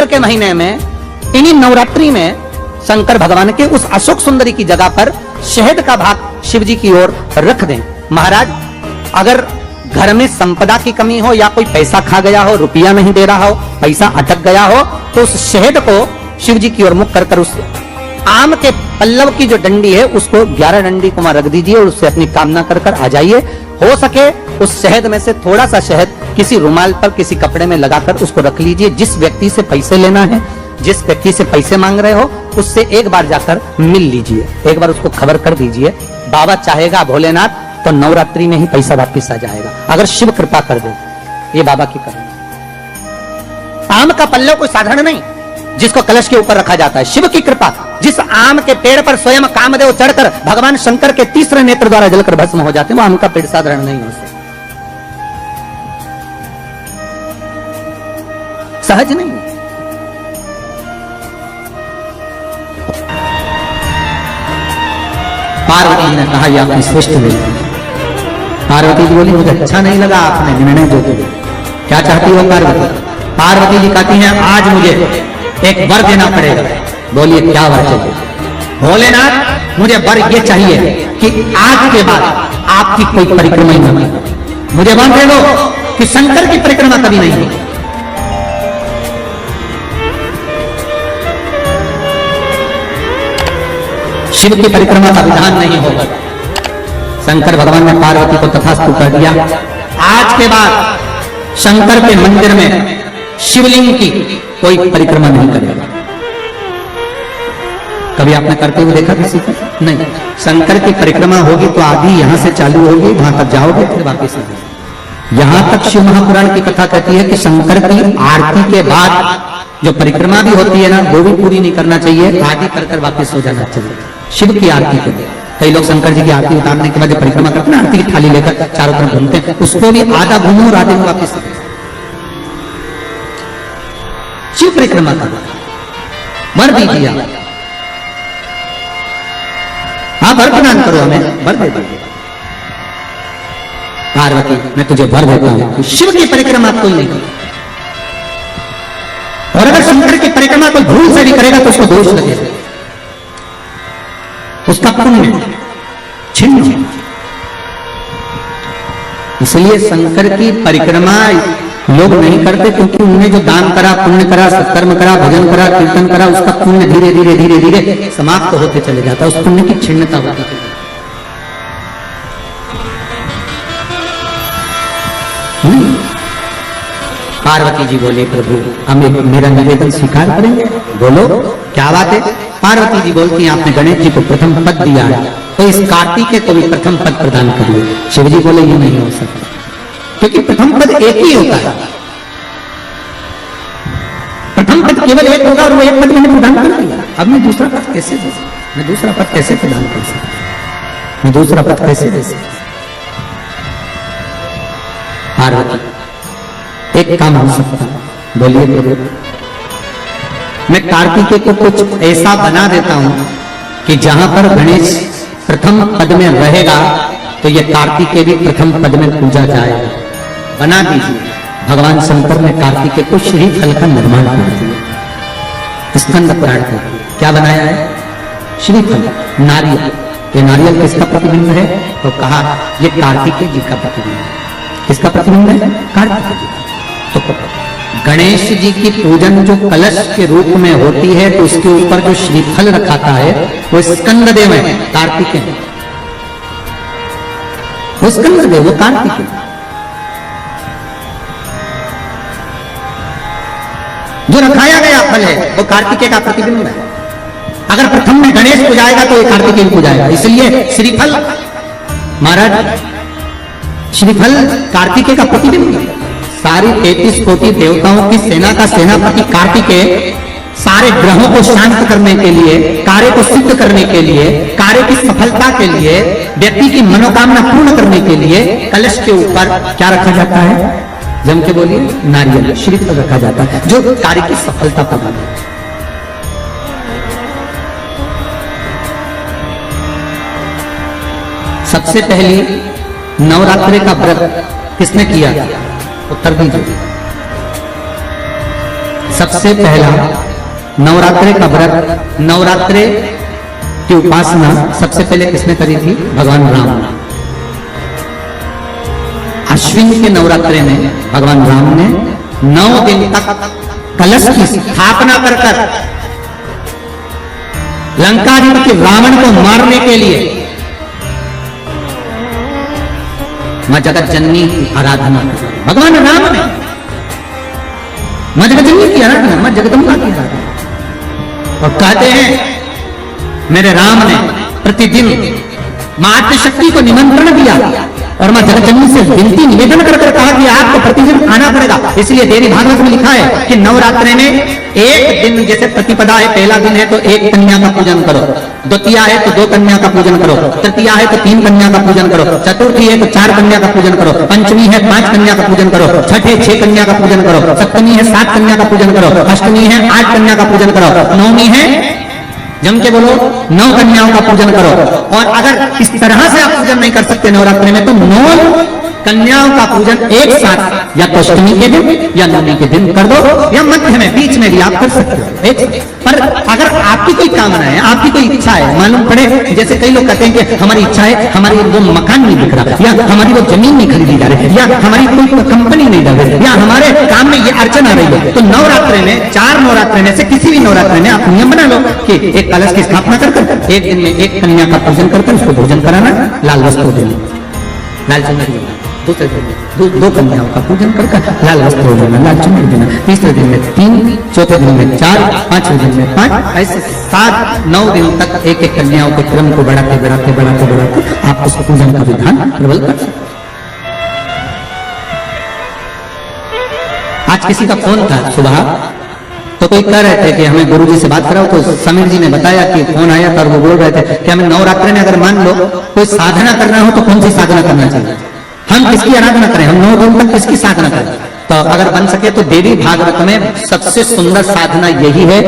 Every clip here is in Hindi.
चैत्र के महीने में इन्हीं नवरात्रि में शंकर भगवान के उस अशोक सुंदरी की जगह पर शहद का भाग शिव जी की ओर रख दें। महाराज, अगर घर में संपदा की कमी हो या कोई पैसा खा गया हो, रुपया नहीं दे रहा हो, पैसा अटक गया हो, तो उस शहद को शिव जी की ओर मुख कर उस आम के पल्लव की जो डंडी है उसको 11 डंडी को वहां रख दीजिए और उससे अपनी कामना कर आ जाइए। हो सके उस शहद में से थोड़ा सा शहद किसी रुमाल पर, किसी कपड़े में लगाकर उसको रख लीजिए। जिस व्यक्ति से पैसे लेना है, जिस व्यक्ति से पैसे मांग रहे हो, उससे एक बार जाकर मिल लीजिए, एक बार उसको खबर कर दीजिए। बाबा चाहेगा भोलेनाथ तो नवरात्रि में ही पैसा वापिस आ जाएगा, अगर शिव कृपा कर दे। ये बाबा की कृपा। आम का पल्लव कोई साधारण नहीं जिसको कलश के ऊपर रखा जाता है, शिव की कृपा। जिस आम के पेड़ पर स्वयं कामदेव चढ़कर भगवान शंकर के तीसरे नेत्र द्वारा जलकर भस्म हो जाते हैं, वो आम का पेड़ साधारण नहीं हो सकता, सहज नहीं। पार्वती ने कहा यह आपकी श्रेष्ठ विधि। पार्वती जी बोली मुझे अच्छा नहीं लगा आपने निर्णय जो दिया, क्या चाहती हो पार्वती? पार्वती जी कहती हैं आज मुझे एक वर देना पड़ेगा। बोलिए क्या वर चाहिए? भोलेनाथ मुझे वर ये चाहिए कि आज के बाद आपकी कोई परिक्रमा ही न हो। मुझे वर दे दो कि शंकर की परिक्रमा कभी नहीं होगी। शिव की परिक्रमा का विधान नहीं होगा। शंकर भगवान ने पार्वती को तथास्तु कर दिया। आज के बाद शंकर के मंदिर में शिवलिंग की कोई परिक्रमा नहीं करेगा। कभी आपने करते हुए देखा किसी को? नहीं। शंकर की परिक्रमा होगी तो आदि यहां से चालू होगी, वहां तक जाओगे फिर वापिस आ जाओगे। यहां तक शिव महापुराण की कथा कहती है कि शंकर की आरती के बाद जो परिक्रमा भी होती है ना, वो भी पूरी नहीं करना चाहिए, आदि कर वापिस हो जाना चाहिए। शिव की आरती के लिए कई लोग शंकर जी की आरती उतारने के बाद परिक्रमा करते हैं, आरती की थाली लेकर चारों तरफ घूमते हैं, उसको भी आधा घूमो और आधे में वापिस। शिव परिक्रमा का वर दीजिए आप वर प्रदान करो, हमें वर दे दीजिए। पार्वती मैं तुझे वर देता हूं, शिव की परिक्रमा कोई नहीं करे, और अगर शंकर की परिक्रमा कोई भूल से भी करेगा तो उसको दोष लगेगा, उसका पुण्य छिन्न होगा। इसलिए शंकर की परिक्रमा लोग नहीं करते क्योंकि उन्होंने जो दान करा, पुण्य करा, सत्कर्म करा, भजन करा, कीर्तन करा, उसका पुण्य धीरे धीरे धीरे धीरे समाप्त होते चले जाता है, उस पुण्य की क्षीणता होती है। पार्वती जी बोले प्रभु हम मेरा निवेदन स्वीकार करेंगे, बोलो क्या बात है? पार्वती जी बोलती हैं आपने गणेश जी को प्रथम पद दिया है तो इस कार्तिकेय को भी प्रथम पद प्रदान करिए। शिव जी बोले ये नहीं हो सकता क्योंकि प्रथम पद एक ही होता है, प्रथम पद केवल एक होगा और वो एक पद मैंने प्रदान कर दिया। अब मैं दूसरा पद कैसे दे सकता? मैं दूसरा पद कैसे प्रदान कर सकता? मैं दूसरा पद कैसे दे सकता? पार्वती एक काम हो सकता है, बोलिए प्रभु। मैं कार्तिकेय को कुछ ऐसा बना देता हूं कि जहां पर गणेश प्रथम पद में रहेगा तो ये कार्तिकेय भी प्रथम पद में पूजा जाएगा। बना दीजिए। भगवान शंकर ने कार्तिकेय को श्रीफल का निर्माण कर दिया। स्कंद पुराण का क्या बनाया है? श्रीफल, नारियल। ये नारियल किसका प्रतिबिंब है? तो कहा ये कार्तिकेय जी का प्रतिबिंब है। किसका प्रतिबिंब है? कार्तिकेय जी का। तो गणेश जी की पूजन जो कलश के रूप में होती है तो उसके ऊपर जो श्रीफल रखाता है वो स्कंद देव है, कार्तिकेय है। वो स्कंद देव, वो कार्तिकेय। जो रखाया गया फल है वो कार्तिकेय का प्रतिबिंब है। अगर प्रथम में गणेश पूजाएगा तो ये कार्तिकेय पूजाएगा। इसलिए श्रीफल महाराज, श्रीफल कार्तिकेय का प्रतिबिंब है। सारी 33 कोटि देवताओं की सेना का सेनापति कार्तिकेय सारे ग्रहों को शांत करने के लिए, कार्य को सिद्ध करने के लिए, कार्य की सफलता के लिए, व्यक्ति की मनोकामना पूर्ण करने के लिए कलश के ऊपर क्या रखा जाता है? जम के बोलिए, नारियल, श्रीफल रखा जाता है जो कार्य की सफलता प्रदान करता है। सबसे पहले नवरात्रि का व्रत किसने किया? उत्तर दीजिए। सबसे पहला नवरात्रे का व्रत, नवरात्रे की उपासना सबसे पहले किसने करी थी? भगवान राम। अश्विन के नवरात्रे में भगवान राम ने 9 दिन तक कलश की स्थापना कर लंकाधिपति रावण को मारने के लिए मां जगत जननी की आराधना की। भगवान राम ने मां जगत जननी की आराधना, मां जगदम्बा की आराधना, और कहते हैं मेरे राम ने प्रतिदिन मां आद्यशक्ति को निमंत्रण दिया और मां जगत जननी से विनती निवेदन कर कहा कि आपको प्रतिदिन आना पड़ेगा। इसलिए देवी भागवत में लिखा है कि नवरात्रि में एक दिन, जैसे प्रतिपदा है, पहला दिन है तो 1 कन्या का पूजन करो, द्वितीया है तो 2 कन्या का पूजन करो, तृतीया है तो 3 कन्या का पूजन करो, चतुर्थी है तो 4 कन्या का पूजन करो, पंचमी है 5 कन्या का पूजन करो, छठे 6 कन्या का पूजन करो, सप्तमी है 7 कन्या का पूजन करो, अष्टमी है 8 कन्या का पूजन करो, नवमी है, जम के बोलो, 9 कन्याओं का पूजन करो। और अगर इस तरह से आप पूजन नहीं कर सकते नवरात्रि में, तो 9 कन्याओं का पूजन एक साथ या तो अष्टमी के दिन या नवमी के दिन कर दो, या मध्य में, बीच में भी आप कर सकते हो। पर अगर आपकी कोई कामना है, आपकी कोई इच्छा है, मालूम पड़े, जैसे कई लोग कहते हैं कि हमारी इच्छा है, हमारी वो मकान नहीं दिख रहा, या हमारी वो जमीन नहीं खरीदी जा रही, या हमारी कोई कंपनी नहीं लग रही, या हमारे काम में ये अड़चन आ रही है, तो नवरात्रि में, 4 नवरात्रि में से किसी भी नवरात्रि में आप नियम बना लो कि एक कलश की स्थापना कर एक दिन में 1 कन्या का पूजन करके उसको भोजन कराना, लाल वस्त्र देना, लाल चुनरी देना, दूसरे दिन 2 कन्याओं का पूजन करके लाल वस्त्र देना, लाल चुनरी देना, तीसरे दिन में 3, चौथे दिन में 4, पांचवें दिन में 5, ऐसे 7-9 दिनों तक एक कन्याओं के क्रम को बढ़ाते आप उस पूजन का विधान प्रबल कर सकते। आज किसी का फोन था सुबह, तो कोई कह रहे थे कि हमें गुरुजी से बात कराओ, तो समीर जी ने बताया कि फोन आया था और वो बोल रहे थे कि हमें नवरात्रि में अगर मान लो कोई साधना करना हो तो कौन सी साधना करना चाहिए, हम किसकी आराधना करें, हम 9 दिन तक किसकी साधना करें। तो अगर बन सके तो देवी भागवत में सबसे सुंदर साधना यही है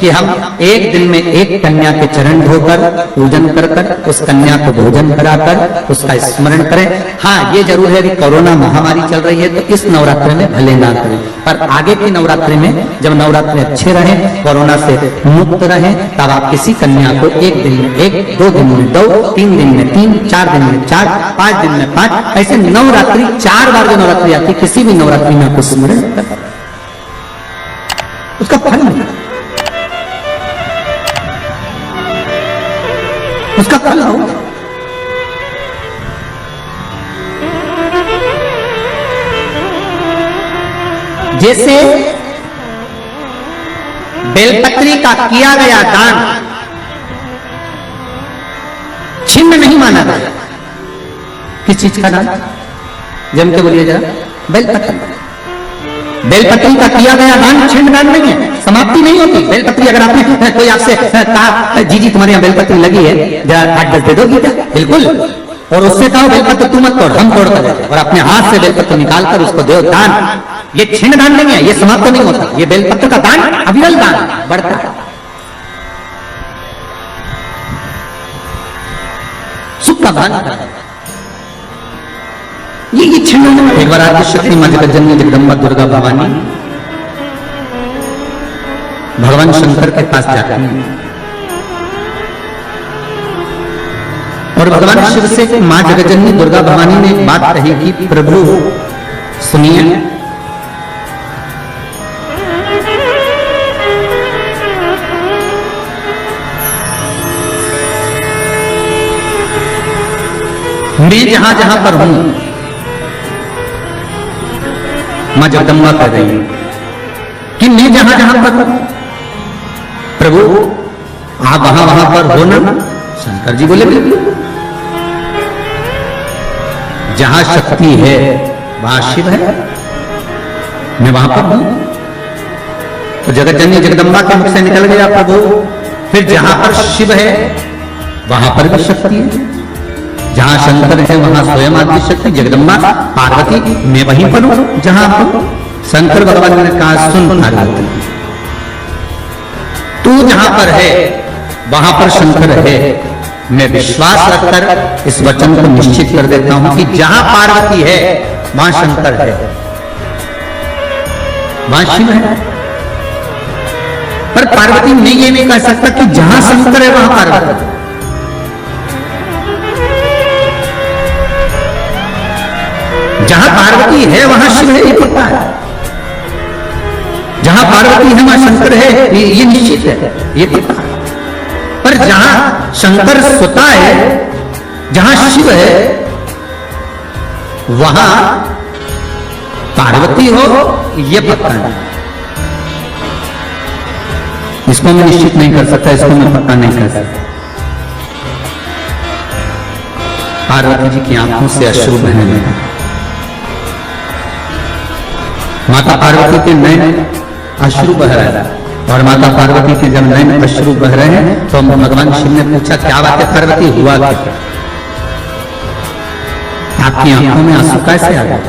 कि हम एक दिन में 1 कन्या के चरण धोकर पूजन कर उस कन्या को भोजन कराकर उसका स्मरण करें। हाँ, ये जरूर है कि कोरोना महामारी चल रही है तो इस नवरात्रि में भले ना करें, पर आगे की नवरात्रि में जब नवरात्रि अच्छे रहे, कोरोना से मुक्त रहे, तब आप किसी कन्या को 1 दिन में 1, 2 दिन में 2, 3 दिन में 3, 4 दिन में 4, 5 दिन में 5, ऐसे नवरात्रि 4 बार जो नवरात्रि आती, किसी भी नवरात्रि में आपको स्मरण कर, उसका फल मिला, उसका फल होगा। जैसे बेलपत्री का किया गया दान छिन्न नहीं माना गया। किस चीज का दान? जम के बोलिए जरा। बेलपत्री, बेलपत्री का किया गया दान छिन्न दान नहीं है, समाप्ति नहीं होती। बेलपत्री अगर आपने कोई आपसे कहा जी तुम्हारे यहाँ बेलपत्री लगी है, जरा 8-10 दे दोगी क्या? बिल्कुल। और उससे कहो बेलपत्र तू मत तोड़, हम तोड़ कर देते, और अपने हाथ से बेलपत्र निकालकर उसको दो दान। ये छिन्न दान नहीं है, ये समाप्त नहीं होता। ये बेलपत्र का दान अविरल दान बढ़ता है, सुख का दान करता है। ये छिन्न। एक बार आदि शक्ति मां जगत जननी जगदम्बा दुर्गा भवानी भगवान शंकर के पास जाती है और भगवान शिव से मां जगत जननी दुर्गा भवानी ने एक बात कही कि प्रभु सुनिए, मैं जहां जहां पर हूं, मां जगदम्बा कह रही है कि मैं जहां जहां पर हूं प्रभु आप वहां वहां पर हो ना? शंकर जी बोले जहां शक्ति है वहां शिव है, मैं वहां पर हूं। तो जगत जननी जगदम्बा के मुख से निकल गया प्रभु, फिर जहां पर शिव है वहां पर भी शक्ति है, जहां शंकर है वहां स्वयं आदि शक्ति जगदम्बा पार्वती, मैं वहीं पर हूं जहां पर शंकर भगवान ने कहा सुन पार्वती, तू जहां पर है वहां पर शंकर है। मैं विश्वास रखकर इस वचन को निश्चित कर देता हूं कि जहां पार्वती है वहां शंकर है, वहां शिव है। पर पार्वती ने ये नहीं कह सकता कि जहां शंकर है वहां पार्वती। जहां पार्वती है वहां शिव है, ये पता है। जहां पार्वती है वहां शंकर है, ये निश्चित है, ये पता है। पर जहां शंकर स्वतः है, जहां शिव है, वहां पार्वती हो, ये पता है। इसको मैं निश्चित नहीं कर सकता, इसको मैं पता नहीं कर सकता। पार्वती जी की आंखों से अश्रु बहने लगे। माता पार्वती के नैन अश्रु बह रहे हैं, और माता पार्वती के जब नैन अश्रु बह रहे हैं तो भगवान शिव ने पूछा, क्या बात है पार्वती, हुआ क्या? आपकी आंखों में आंसू कैसे आ गए?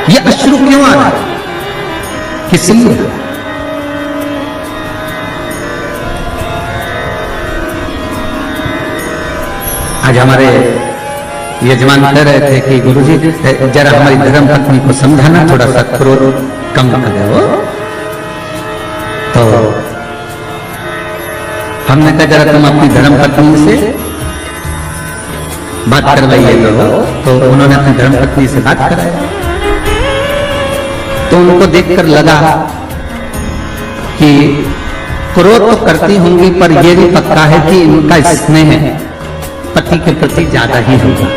ये अश्रु क्यों आ रहा है, किस लिए? आज हमारे यजमान कह रहे थे कि गुरुजी जरा हमारी धर्म पत्नी को समझाना, थोड़ा सा क्रोध कम कर दो। तो हमने कहा जरा तुम अपनी धर्म पत्नी से बात करवाइए। तो उन्होंने अपनी धर्म पत्नी से बात कराया, तो उनको देखकर लगा कि क्रोध तो करती होंगी, पर यह भी पक्का है कि इनका स्नेह पति के प्रति ज्यादा ही होगा।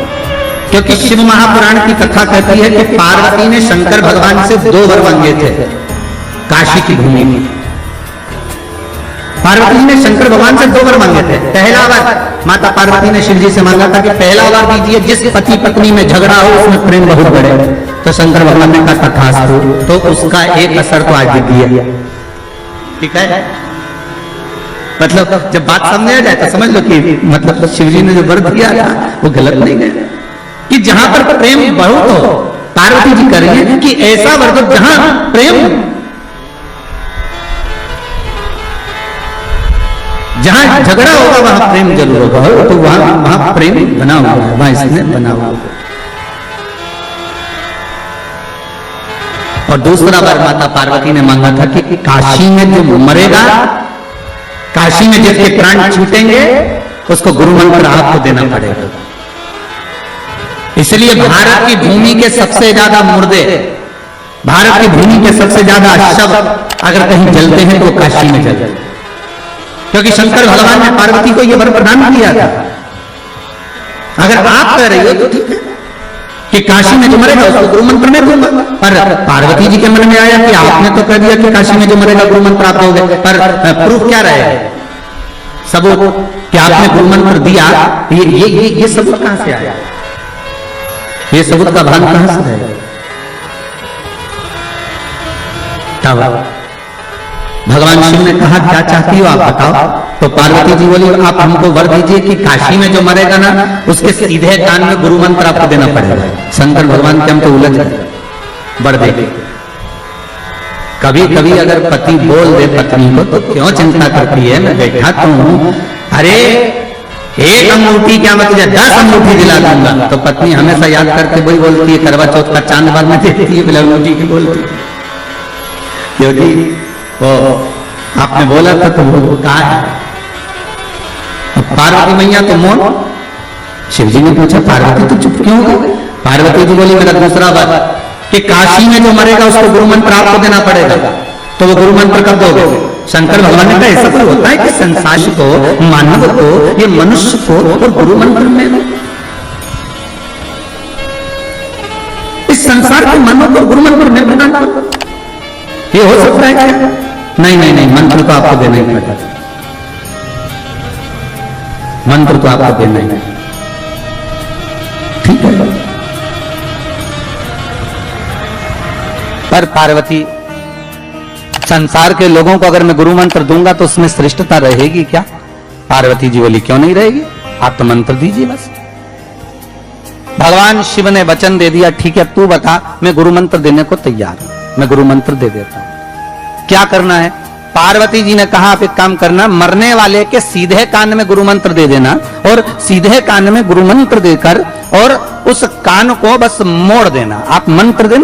क्योंकि शिव महापुराण की कथा कहती है कि पार्वती ने शंकर भगवान से 2 वर मांगे थे काशी की भूमि में। पार्वती ने शंकर भगवान से 2 वर मांगे थे। पहला वर माता पार्वती ने शिव जी से मांगा था कि पहला वर दीजिए, जिस पति पत्नी में झगड़ा हो उसमें प्रेम बहुत बढ़े। तो शंकर भगवान ने कहा तथास्तु, तो उसका एक असर तो आज भी दिया। ठीक है, मतलब जब बात समझ आ जाए तो समझ लो कि मतलब शिवजी ने जो वर दिया था वो गलत नहीं है। कि जहां पर प्रेम बहुत हो, पार्वती जी कर रही है कि ऐसा वर दो जहां प्रेम, जहां झगड़ा होगा वहां प्रेम जरूर होगा। तो वहां प्रेम बना हुआ है, वहां इसने बना हुआ है। और दूसरा बार माता पार्वती ने मांगा था कि काशी में जो मरेगा, काशी में जिसके प्राण छूटेंगे, उसको गुरु मंत्र आपको देना पड़ेगा। इसलिए भारत की भूमि के सबसे ज्यादा मुर्दे, भारत की भूमि के सबसे ज्यादा शव अगर कहीं जलते हैं तो काशी में जलते हैं। क्योंकि शंकर भगवान ने पार्वती को यह वर प्रदान किया था। अगर आप कह रही हो तो ठीक है कि काशी में जो मरेगा उसको गुरु मंत्र में दूंगा, पर पार्वती जी के मन में आया कि आपने तो कह दिया कि काशी में जो मरेगा गुरु मंत्र आप दोगे, पर प्रूफ क्या रहे, सबूत कि आपने गुरु मंत्र दिया, ये सबूत कहां से आया? ये सबूत का भान कहां से है? भगवान शिव ने कहा क्या चाहती हो आप बताओ। तो पार्वती जी बोली आप हमको वर दीजिए कि काशी में जो मरेगा ना उसके सीधे कान में गुरु मंत्र आपको देना पड़ेगा। शंकर भगवान के हम तो उलझ गए, वर दे। कभी कभी अगर पति बोल दे पत्नी को तो क्यों चिंता करती है, मैं बैठा तो हूं, अरे एक अंगूठी क्या मतलब 10 अंगूठी दिला दूंगा। तो पत्नी हमेशा याद करके वही बोलती है, करवा चौथ का चांद बार में देती है बिना अंगूठी की बोलती, क्योंकि वो आपने बोला था तो वो कहा है। पार्वती मैया तो मौन। शिवजी ने पूछा पार्वती तो चुप क्यों हो गई? पार्वती जी बोली मेरा दूसरा बात कि काशी में जो मरेगा उसको गुरु मंत्र आपको देना पड़ेगा। तो वो गुरु मंत्र कब दोगे? शंकर भगवान ने कहा ऐसा तो होता है कि संसार को, मानव को, ये मनुष्य को और गुरु मंत्र में, इस संसार के मानव को गुरु मंत्र में प्रदान करो, ये हो सकता है क्या? नहीं नहीं नहीं, मंत्र तो आपको देना ही पड़ेगा, मंत्र तो आपको देना ही, ठीक है। पर पार्वती संसार के लोगों को अगर मैं गुरु मंत्र दूंगा तो उसमें श्रेष्ठता रहेगी क्या? पार्वती जी बोली क्यों नहीं रहेगी, आप तो मंत्र दीजिए बस। भगवान शिव ने वचन दे दिया ठीक है तू बता, मैं गुरु मंत्र देने को तैयार हूं, मैं गुरु मंत्र दे देता हूं। क्या करना है? पार्वती जी ने कहा आप एक काम करना, मरने वाले के सीधे कान में गुरु मंत्र दे देना और सीधे कान में गुरु मंत्र देकर और उस कान को बस मोड़ देना, आप मंत्र देना